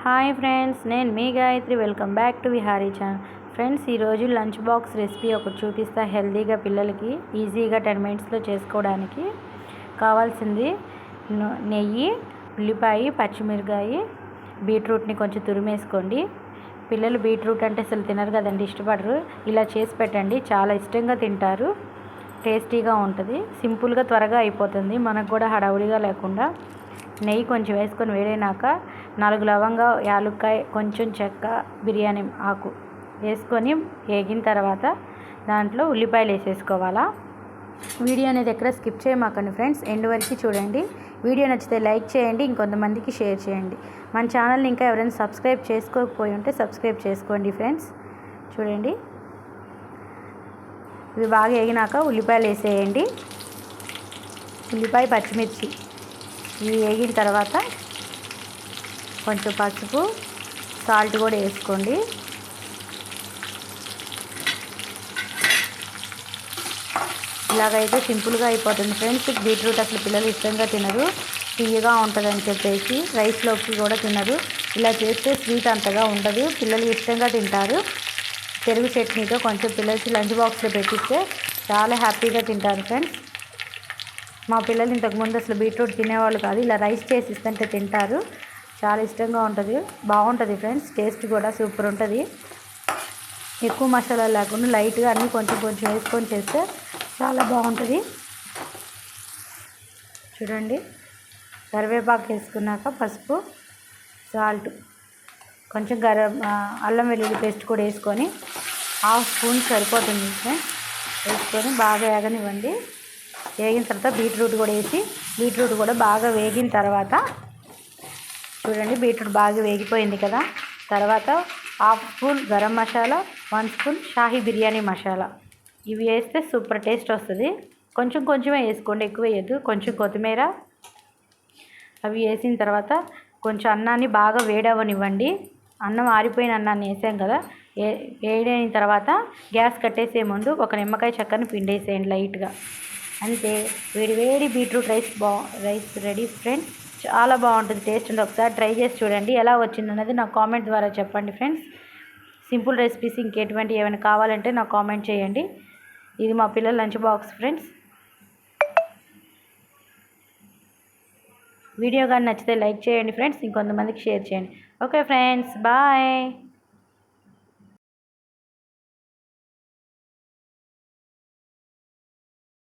Hi friends, నేను మీ Gayathri. Welcome back to Vihari channel. Friends, ఈరోజు లంచ్ బాక్స్ రెసిపీ ఒకటి చూపిస్తా. హెల్తీగా పిల్లలకి ఈజీగా 10 మినిట్స్లో చేసుకోవడానికి కావాల్సింది నెయ్యి, ఉల్లిపాయ, పచ్చిమిరకాయ, బీట్రూట్ని కొంచెం తురిమేసుకోండి. పిల్లలు బీట్రూట్ అంటే అసలు తినరు కదండి, ఇష్టపడరు. ఇలా చేసి పెట్టండి, చాలా ఇష్టంగా తింటారు. టేస్టీగా ఉంటుంది, సింపుల్గా త్వరగా అయిపోతుంది, మనకు కూడా హడావుడిగా లేకుండా. నెయ్యి కొంచెం వేసుకొని వేడైనాక 4 లవంగా, యాలుక్కాయ, కొంచెం చెక్క, బిర్యానీ ఆకు వేసుకొని వేగిన తర్వాత దాంట్లో ఉల్లిపాయలు వేసేసుకోవాలా. వీడియో అనేది ఎక్కడ స్కిప్ చేయమాకండి ఫ్రెండ్స్, ఎండ్ వరకు చూడండి. వీడియో నచ్చితే లైక్ చేయండి, ఇంకొంతమందికి షేర్ చేయండి. మన ఛానల్ని ఇంకా ఎవరైనా సబ్స్క్రైబ్ చేసుకోకపోయి ఉంటే సబ్స్క్రైబ్ చేసుకోండి ఫ్రెండ్స్. చూడండి, ఇవి బాగా వేగినాక ఉల్లిపాయలు వేసేయండి. ఉల్లిపాయ, పచ్చిమిర్చి ఇవి వేగిన తర్వాత కొంచెం పసుపు, సాల్ట్ కూడా వేసుకోండి. ఇలాగైతే సింపుల్గా అయిపోతుంది ఫ్రెండ్స్. బీట్రూట్ అసలు పిల్లలు ఇష్టంగా తినరు, తీయగా ఉంటుందని చెప్పేసి రైస్లోకి కూడా తినరు. ఇలా చేస్తే స్వీట్ అంతగా ఉండదు, పిల్లలు ఇష్టంగా తింటారు. పెరుగు చట్నీతో కొంచెం పిల్లలకి లంచ్ బాక్స్లో పెట్టిస్తే చాలా హ్యాపీగా తింటారు ఫ్రెండ్స్. మా పిల్లలు ఇంతకుముందు అసలు బీట్రూట్ తినేవాళ్ళు కాదు, ఇలా రైస్ చేసి ఇస్తుంటే తింటారు. చాలా ఇష్టంగా ఉంటుంది, బాగుంటుంది ఫ్రెండ్స్. టేస్ట్ కూడా సూపర్ ఉంటుంది. ఎక్కువ మసాలా లేకుండా లైట్గా అన్నీ కొంచెం కొంచెం వేసుకొని చేస్తే చాలా బాగుంటుంది. చూడండి, కరివేపాకు వేసుకున్నాక పసుపు, సాల్ట్, కొంచెం అల్లం వెల్లుల్లి పేస్ట్ కూడా వేసుకొని 1/2 స్పూన్ సరిపోతుంది ఫ్రెండ్స్. వేసుకొని బాగా వేగనివ్వండి. వేగిన తర్వాత బీట్రూట్ కూడా వేసి, బీట్రూట్ కూడా బాగా వేగిన తర్వాత చూడండి, బీట్రూట్ బాగా వేగిపోయింది కదా. తర్వాత 1/2 స్పూన్ గరం మసాలా, 1 స్పూన్ షాహీ బిర్యానీ మసాలా ఇవి వేస్తే సూపర్ టేస్ట్ వస్తుంది. కొంచెం కొంచెమే వేసుకోండి, ఎక్కువ వేయద్దు. కొంచెం కొత్తిమీర అవి వేసిన తర్వాత కొంచెం అన్నాన్ని బాగా వేడవనివ్వండి. అన్నం ఆరిపోయిన అన్నాన్ని వేసాం కదా, వేడైన తర్వాత గ్యాస్ కట్టేసే ముందు ఒక నిమ్మకాయ చెక్కని పిండేసేయండి లైట్గా. అంతే, వేడి బీట్రూట్ రైస్ రెడీ ఫ్రెండ్స్. చాలా బాగుంటుంది, టేస్ట్ ఉంటుంది. ఒకసారి ట్రై చేసి చూడండి, ఎలా వచ్చిందన్నది నాకు కామెంట్ ద్వారా చెప్పండి ఫ్రెండ్స్. సింపుల్ రెసిపీస్ ఇంకెటువంటి ఏమైనా కావాలంటే నాకు కామెంట్ చేయండి. ఇది మా పిల్లల లంచ్ బాక్స్ ఫ్రెండ్స్. వీడియో కానీ నచ్చితే లైక్ చేయండి ఫ్రెండ్స్, ఇంకొంతమందికి షేర్ చేయండి. Okay friends, bye.